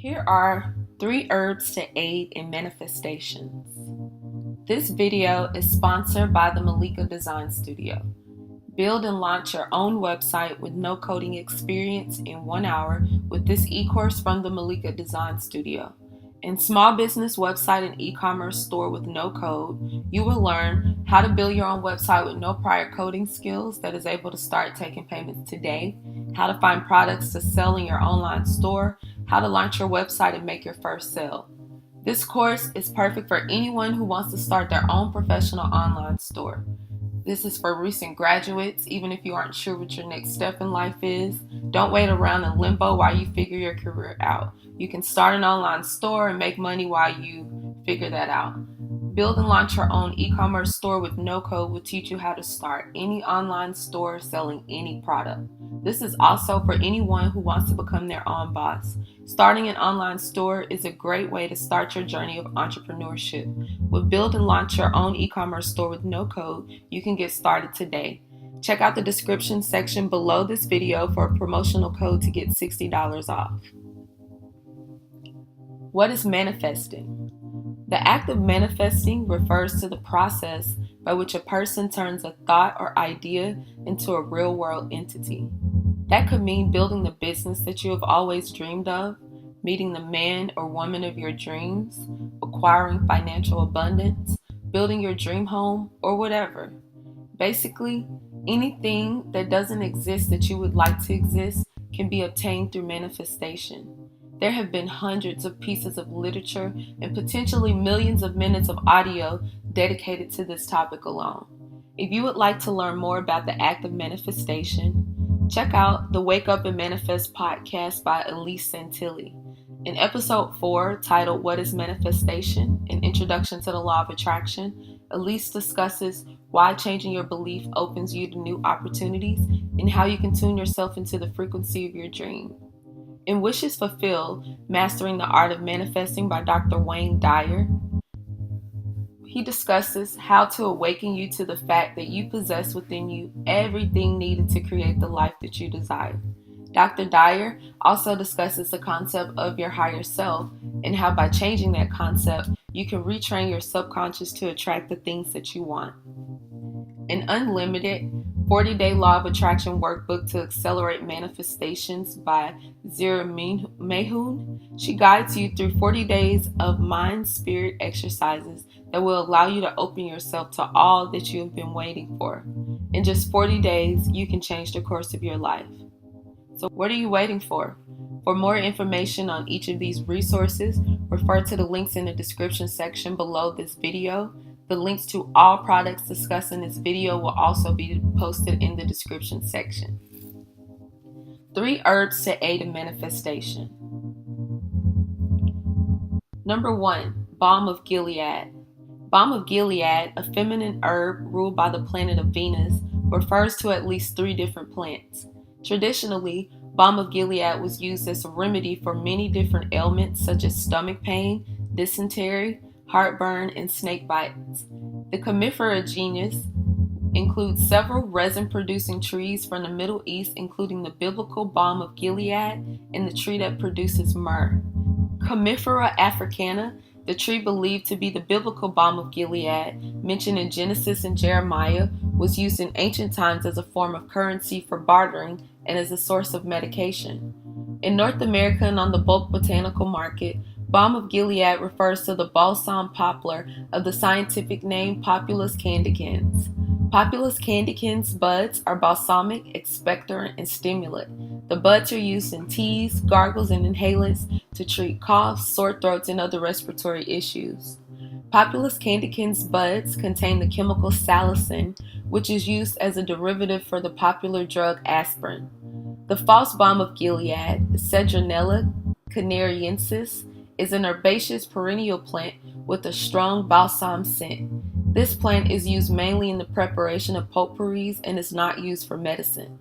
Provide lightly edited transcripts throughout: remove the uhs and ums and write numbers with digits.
Here are 3 herbs to aid in manifestations. This video is sponsored by the Malika Design Studio. Build and launch your own website with no coding experience in 1 hour with this e-course from the Malika Design Studio. In small business website and e-commerce store with no code, you will learn how to build your own website with no prior coding skills that is able to start taking payments today, how to find products to sell in your online store, how to launch your website and make your first sale. This course is perfect for anyone who wants to start their own professional online store. This is for recent graduates, even if you aren't sure what your next step in life is. Don't wait around in limbo while you figure your career out. You can start an online store and make money while you figure that out. Build and launch your own e-commerce store with no code will teach you how to start any online store selling any product. This is also for anyone who wants to become their own boss. Starting an online store is a great way to start your journey of entrepreneurship. With Build and Launch Your Own e-commerce store with no code, you can get started today. Check out the description section below this video for a promotional code to get $60 off. What is manifesting? The act of manifesting refers to the process by which a person turns a thought or idea into a real-world entity. That could mean building the business that you have always dreamed of, meeting the man or woman of your dreams, acquiring financial abundance, building your dream home, or whatever. Basically, anything that doesn't exist that you would like to exist can be obtained through manifestation. There have been hundreds of pieces of literature and potentially millions of minutes of audio dedicated to this topic alone. If you would like to learn more about the act of manifestation, check out the Wake Up and Manifest podcast by Elyse Santilli. In episode 4, titled What is Manifestation? An Introduction to the Law of Attraction, Elyse discusses why changing your belief opens you to new opportunities and how you can tune yourself into the frequency of your dream. In Wishes Fulfilled, Mastering the Art of Manifesting by Dr. Dyer, he discusses how to awaken you to the fact that you possess within you everything needed to create the life that you desire. Dr. Dyer also discusses the concept of your higher self and how by changing that concept, you can retrain your subconscious to attract the things that you want. An unlimited 40-day Law of Attraction workbook to accelerate manifestations by Zehra Mahoon. She guides you through 40 days of mind-spirit exercises that will allow you to open yourself to all that you have been waiting for. In just 40 days, you can change the course of your life. So what are you waiting for? For more information on each of these resources, refer to the links in the description section below this video. The links to all products discussed in this video will also be posted in the description section. 3 herbs to aid in manifestation. Number 1, Balm of Gilead. Balm of Gilead, a feminine herb ruled by the planet of Venus, refers to at least 3 different plants. Traditionally, Balm of Gilead was used as a remedy for many different ailments such as stomach pain, dysentery, heartburn, and snake bites. The Comifera genus includes several resin-producing trees from the Middle East, including the biblical Balm of Gilead and the tree that produces myrrh. Comifera africana, the tree believed to be the biblical Balm of Gilead, mentioned in Genesis and Jeremiah, was used in ancient times as a form of currency for bartering and as a source of medication. In North America and on the bulk botanical market, Balm of Gilead refers to the balsam poplar of the scientific name Populus candicans. Populus candicans buds are balsamic, expectorant, and stimulant. The buds are used in teas, gargles, and inhalants to treat coughs, sore throats, and other respiratory issues. Populus candicans buds contain the chemical salicin, which is used as a derivative for the popular drug aspirin. The false Balm of Gilead, Cedronella canariensis, is an herbaceous perennial plant with a strong balsam scent. This plant is used mainly in the preparation of potpourris and is not used for medicine.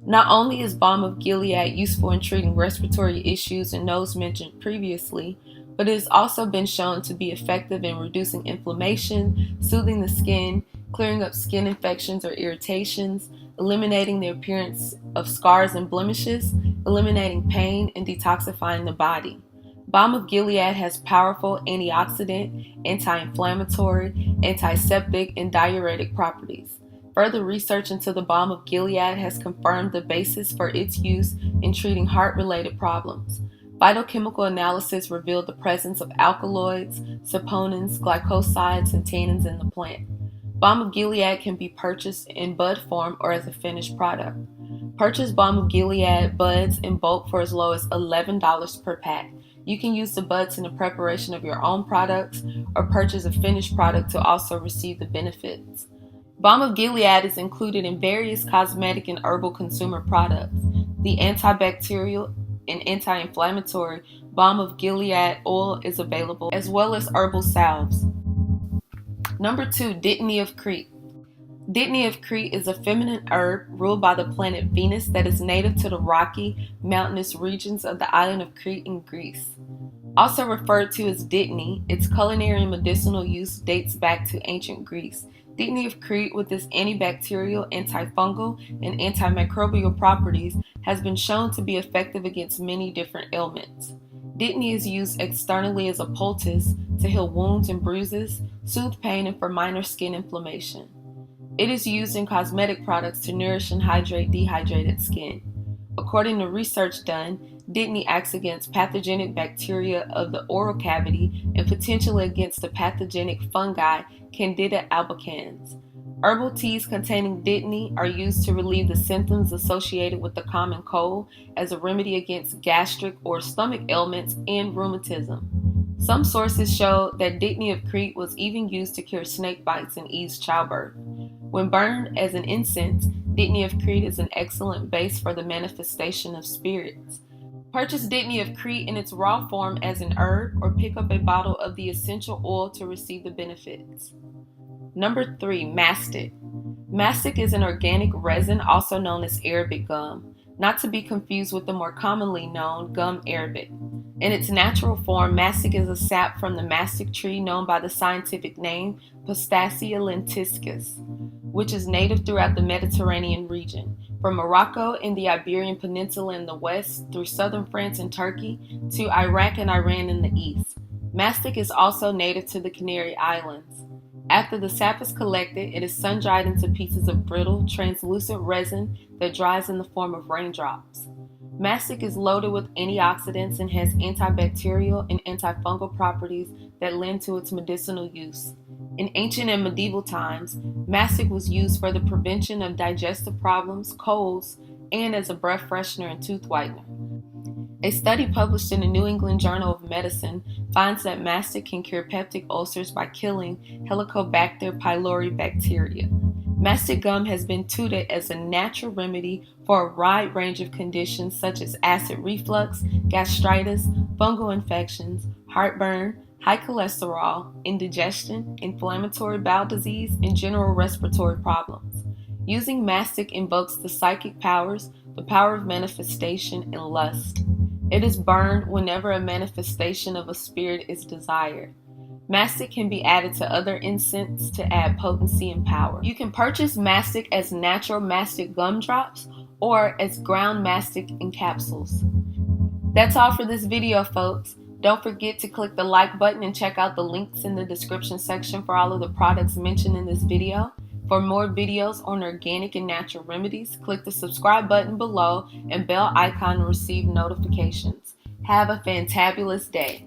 Not only is Balm of Gilead useful in treating respiratory issues and those mentioned previously, but it has also been shown to be effective in reducing inflammation, soothing the skin, clearing up skin infections or irritations, eliminating the appearance of scars and blemishes, eliminating pain, and detoxifying the body. Balm of Gilead has powerful antioxidant, anti-inflammatory, antiseptic, and diuretic properties. Further research into the Balm of Gilead has confirmed the basis for its use in treating heart-related problems. Phytochemical analysis revealed the presence of alkaloids, saponins, glycosides, and tannins in the plant. Balm of Gilead can be purchased in bud form or as a finished product. Purchase Balm of Gilead buds in bulk for as low as $11 per pack. You can use the buds in the preparation of your own products or purchase a finished product to also receive the benefits. Balm of Gilead is included in various cosmetic and herbal consumer products. The antibacterial and anti-inflammatory Balm of Gilead oil is available, as well as herbal salves. Number 2, Dittany of Crete. Dittany of Crete is a feminine herb ruled by the planet Venus that is native to the rocky, mountainous regions of the island of Crete in Greece. Also referred to as Dittany, its culinary and medicinal use dates back to ancient Greece. Dittany of Crete, with its antibacterial, antifungal, and antimicrobial properties, has been shown to be effective against many different ailments. Dittany is used externally as a poultice to heal wounds and bruises, soothe pain, and for minor skin inflammation. It is used in cosmetic products to nourish and hydrate dehydrated skin. According to research done, Dittany acts against pathogenic bacteria of the oral cavity and potentially against the pathogenic fungi Candida albicans. Herbal teas containing Dittany are used to relieve the symptoms associated with the common cold as a remedy against gastric or stomach ailments and rheumatism. Some sources show that Dittany of Crete was even used to cure snake bites and ease childbirth. When burned as an incense, Dittany of Crete is an excellent base for the manifestation of spirits. Purchase Dittany of Crete in its raw form as an herb or pick up a bottle of the essential oil to receive the benefits. Number 3, mastic. Mastic is an organic resin also known as Arabic gum, not to be confused with the more commonly known gum arabic. In its natural form, mastic is a sap from the mastic tree known by the scientific name Pistacia lentiscus, which is native throughout the Mediterranean region, from Morocco and the Iberian Peninsula in the west through southern France and Turkey to Iraq and Iran in the east. Mastic is also native to the Canary Islands. After the sap is collected, it is sun-dried into pieces of brittle, translucent resin that dries in the form of raindrops. Mastic is loaded with antioxidants and has antibacterial and antifungal properties that lend to its medicinal use. In ancient and medieval times, mastic was used for the prevention of digestive problems, colds, and as a breath freshener and tooth whitener. A study published in the New England Journal of Medicine finds that mastic can cure peptic ulcers by killing Helicobacter pylori bacteria. Mastic gum has been touted as a natural remedy for a wide range of conditions such as acid reflux, gastritis, fungal infections, heartburn, high cholesterol, indigestion, inflammatory bowel disease, and general respiratory problems. Using mastic invokes the psychic powers, the power of manifestation, and lust. It is burned whenever a manifestation of a spirit is desired. Mastic can be added to other incense to add potency and power. You can purchase mastic as natural mastic gumdrops or as ground mastic in capsules. That's all for this video, folks. Don't forget to click the like button and check out the links in the description section for all of the products mentioned in this video. For more videos on organic and natural remedies, click the subscribe button below and bell icon to receive notifications. Have a fantabulous day.